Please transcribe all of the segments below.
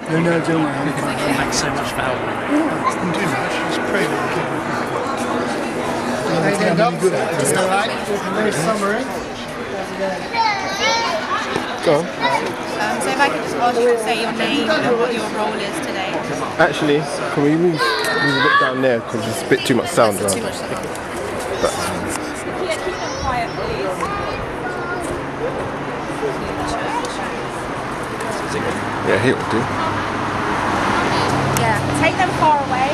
No, no, don't worry. Thanks so much for helping. Didn't do much. Just pray that we keep How you doing, Doc? Just all right. Very summary. Go on. So if I could just ask you to say your name and what your role is today. Actually, can we move a bit down there because there's a bit too much sound around. Too much sound. Keep them quiet, please. Yeah, here will do. Yeah, take them far away.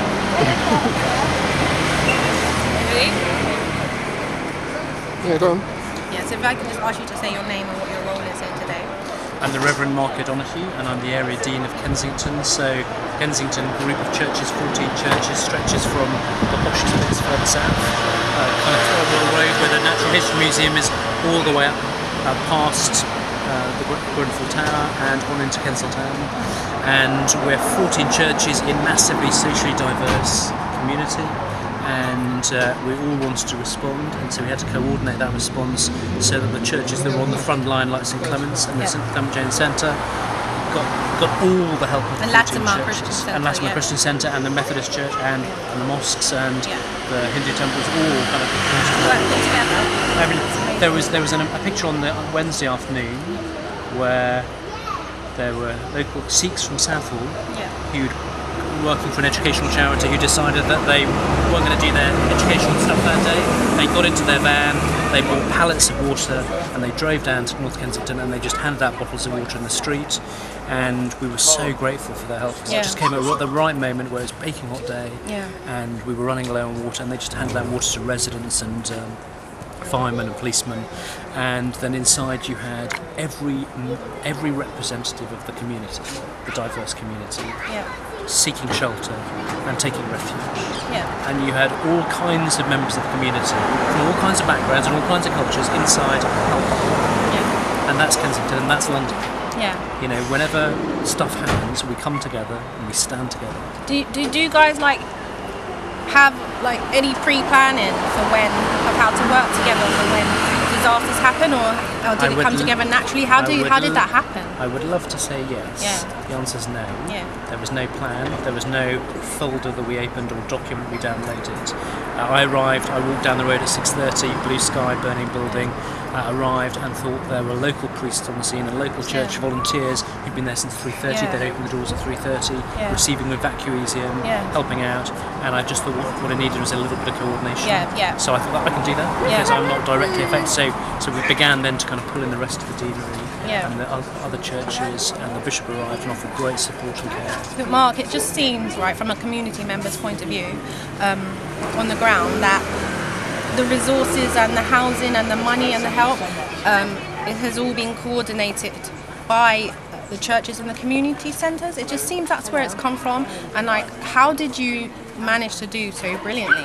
Really? Yeah, go on. Yeah, so if I could just ask you to say your name and what your role is here today. I'm the Reverend Mark, and I'm the area dean of Kensington. So Kensington, group of churches, 14 churches, stretches from the poshest bits further south, kind of Third Road, where the Natural History Museum is all the way up past the Grenfell Tower and on into Kensington. And we're 14 churches in massively socially diverse community. And we all wanted to respond, and so we had to coordinate that response so that the churches that were on the front line, like St Clement's and the St Clement James Centre, got all the help of the 14 churches. And Latimer Christian Centre and the Methodist Church and the mosques and the Hindu temples all kind of Working together. I mean, there was a picture on Wednesday afternoon where there were local Sikhs from Southall who'd working for an educational charity who decided that they weren't going to do their educational stuff that day. They got into their van, they bought pallets of water, and they drove down to North Kensington and they just handed out bottles of water in the street. And we were so grateful for their help. It just came at the right moment where it was a baking hot day, and we were running low on water, and they just handed out water to residents and firemen and policemen. And then inside you had every representative of the community, the diverse community, seeking shelter and taking refuge. And you had all kinds of members of the community from all kinds of backgrounds and all kinds of cultures inside helping. And that's Kensington and that's London. You know, whenever stuff happens, we come together and we stand together. Do you guys have any pre-planning for of how to work together for when disasters happen, or did it come together naturally? How did that happen? I would love to say yes. The answer is no. There was no plan. There was no folder that we opened or document we downloaded. I walked down the road at 6:30, blue sky, burning building. Arrived and thought there were local priests on the scene and local church volunteers who'd been there since 3:30. They'd opened the doors at 3:30, receiving evacuees in, helping out, and I just thought what I needed was a little bit of coordination. So I thought that I can do that because I'm not directly affected. So we began then to kind of pull in the rest of the deanery and the other churches, and the bishop arrived and offered great support and care. But Mark, it just seems right from a community member's point of view on the ground that the resources and the housing and the money and the help, it has all been coordinated by the churches and the community centres. It just seems that's where it's come from. And how did you manage to do so brilliantly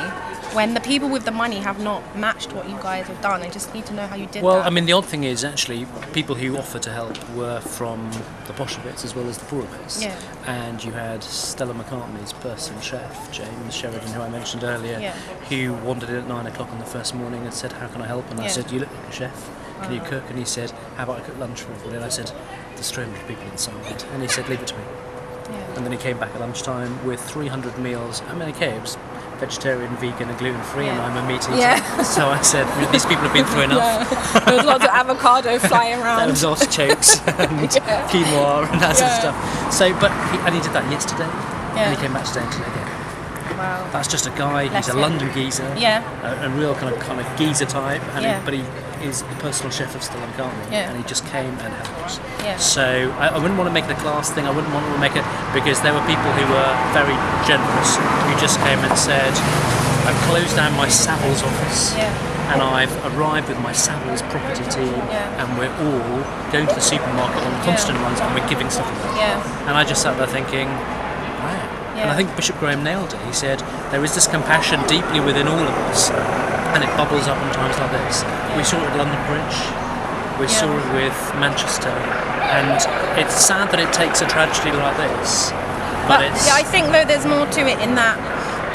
when the people with the money have not matched what you guys have done? I just need to know how you did that. Well, I mean, the odd thing is actually people who offered to help were from the posher bits as well as the poorer bits. And you had Stella McCartney's person chef, James Sheridan, who I mentioned earlier, who wandered in at 9 o'clock on the first morning and said, "How can I help?" And I said, "You look like a chef. Can you cook?" And he said, "How about I cook lunch for everybody?" And I said, "There's 300 people inside." And he said, "Leave it to me." And then he came back at lunchtime with 300 meals. I mean, okay, it was vegetarian, vegan and gluten-free, and I'm a meat eater. So I said, these people have been through enough. There was lots of avocado flying around. There was artichokes and quinoa and that sort of stuff. So, and he did that yesterday, and he came back today and today again. Wow. That's just a guy, he's a London geezer, a real kind of geezer type, but he is the personal chef of Stella McCartney, and he just came and helped. So I wouldn't want to make it a class thing, I wouldn't want to make it, because there were people who were very generous, who just came and said, "I've closed down my Savills office, and I've arrived with my Savills property team, and we're all going to the supermarket on constant runs, and we're giving stuff away." And I just sat there thinking, wow. And I think Bishop Graham nailed it. He said, there is this compassion deeply within all of us, and it bubbles up in times like this. We saw it at London Bridge, we saw it with Manchester, and it's sad that it takes a tragedy like this. But I think though there's more to it in that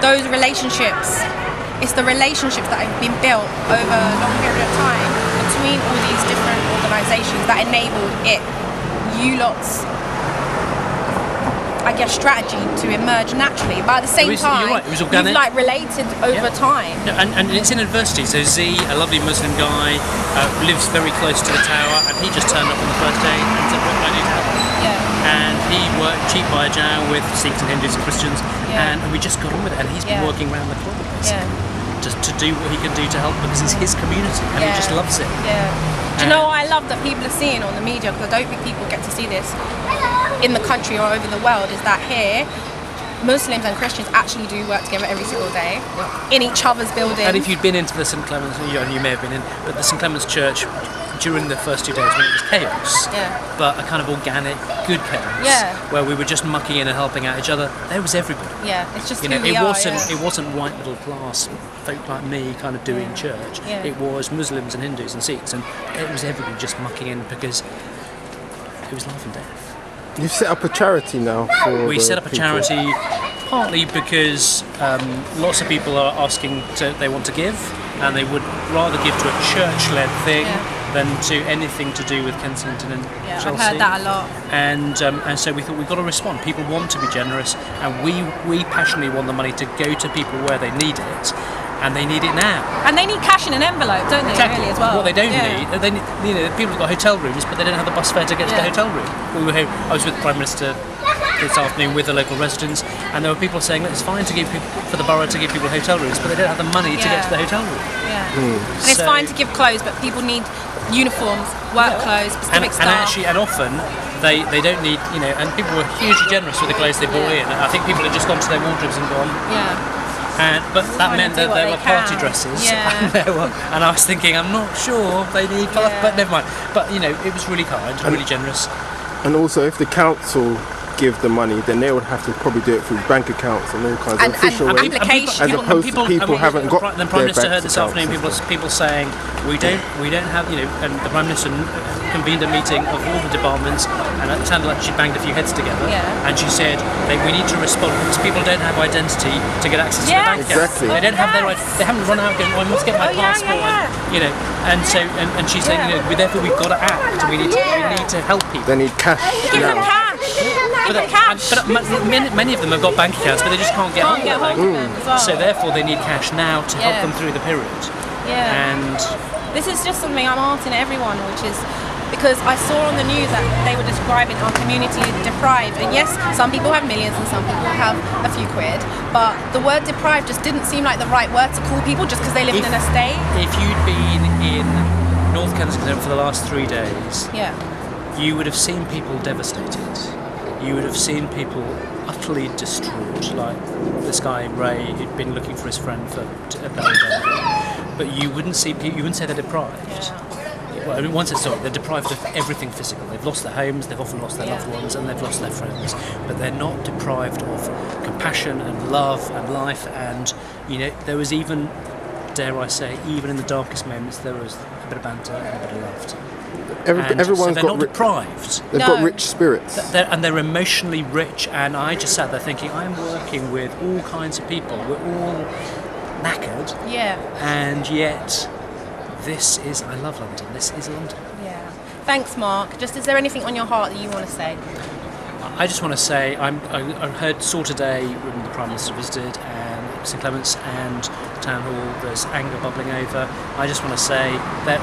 those relationships, it's the relationships that have been built over a long period of time between all these different organisations that enabled it. You lot's guess, strategy to emerge naturally. But at the same time, you're right, it was organic. you've like related over time. Yeah, and it's in adversity. So Z, a lovely Muslim guy, lives very close to the tower, and he just turned up on the first day and said, "What do I need help?" Yeah. And he worked cheek by jowl with Sikhs and Hindus and Christians, and we just got on with it. And he's been working around the clock, basically, just to do what he can do to help, because it's his community, and he just loves it. Yeah. Do you know what I love that people are seeing on the media, because I don't think people get to see this in the country or over the world, is that here Muslims and Christians actually do work together every single day in each other's buildings. And if you'd been into the St Clement's, you may have been in, but the St Clement's Church during the first 2 days when it was chaos, but a kind of organic, good chaos, where we were just mucking in and helping out each other, there was everybody. Yeah, it's just it wasn't white middle class folk like me kind of doing church. It was Muslims and Hindus and Sikhs, and it was everybody just mucking in because it was life and death. You've set up a charity now for We set up a people. charity partly because lots of people are asking they want to give, and they would rather give to a church-led thing than to anything to do with Kensington and Chelsea. I've heard that a lot. And so we thought we've got to respond. People want to be generous, and we passionately want the money to go to people where they need it, and they need it now. And they need cash in an envelope, don't they? Exactly. Really, as well. What they don't need, they need, people have got hotel rooms, but they don't have the bus fare to get to the hotel room. I was with the Prime Minister this afternoon with the local residents, and there were people saying that it's fine to give people, for the borough to give people hotel rooms, but they don't have the money to get to the hotel room. And it's fine to give clothes, but people need uniforms, work clothes, specific stuff. And often they don't need, and people were hugely generous with the clothes they bought in. I think people had just gone to their wardrobes and gone. But that meant that there were party dresses, and I was thinking, I'm not sure they need, but never mind. But it was really kind and really generous. And also, if the council give the money, then they would have to probably do it through bank accounts and all kinds of official ways. applications. As opposed to people haven't got the Prime Minister their heard this bank afternoon accounts people saying we don't have, and the Prime Minister convened a meeting of all the departments, and it sounded like she banged a few heads together, and she said we need to respond because people don't have identity to get access to the bank accounts. Exactly. They don't have they haven't run out going, I must get my passport. And so and she's saying therefore we've got to act. We need to help people. They need cash now. But many of them have got bank accounts, but they just can't get hold of them. So therefore, they need cash now to help them through the period. And this is just something I'm asking everyone, which is because I saw on the news that they were describing our community as deprived. And yes, some people have millions and some people have a few quid, but the word deprived just didn't seem like the right word to call people just because they live in an estate. If you'd been in North Kensington for the last 3 days, you would have seen people devastated. You would have seen people utterly distraught, like this guy Ray who'd been looking for his friend for about a day. But you wouldn't say they're deprived. Well, I mean, they're deprived of everything physical. They've lost their homes, they've often lost their loved ones, and they've lost their friends. But they're not deprived of compassion and love and life. And there was even, dare I say, even in the darkest moments, there was a bit of banter and a bit of laughter. Everyone's they're got not deprived. They've got rich spirits. They're emotionally rich, and I just sat there thinking, I'm working with all kinds of people. We're all knackered. And yet, I love London. This is London. Thanks, Mark. Is there anything on your heart that you want to say? I just want to say, I saw today when the Prime Minister visited, and St Clement's and Town Hall, there's anger bubbling over. I just want to say that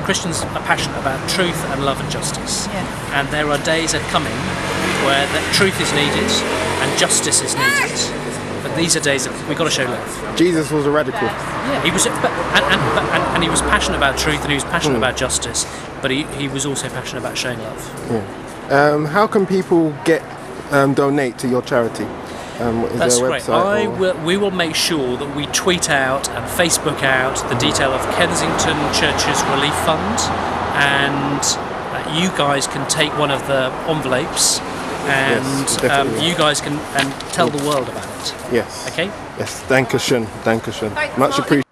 Christians are passionate about truth and love and justice. And there are days that are coming where that truth is needed and justice is needed. But these are days that we've got to show love. Jesus was a radical. He was, and he was passionate about truth, and he was passionate about justice. But he was also passionate about showing love. How can people donate to your charity? Is That's there a great. website We will make sure that we tweet out and Facebook out the detail of Kensington Church's Relief Fund, and you guys can take one of the envelopes, and you guys can tell the world about it. Yes. Okay. Yes. Dankeschön. Thanks, Much Mark. appreciated.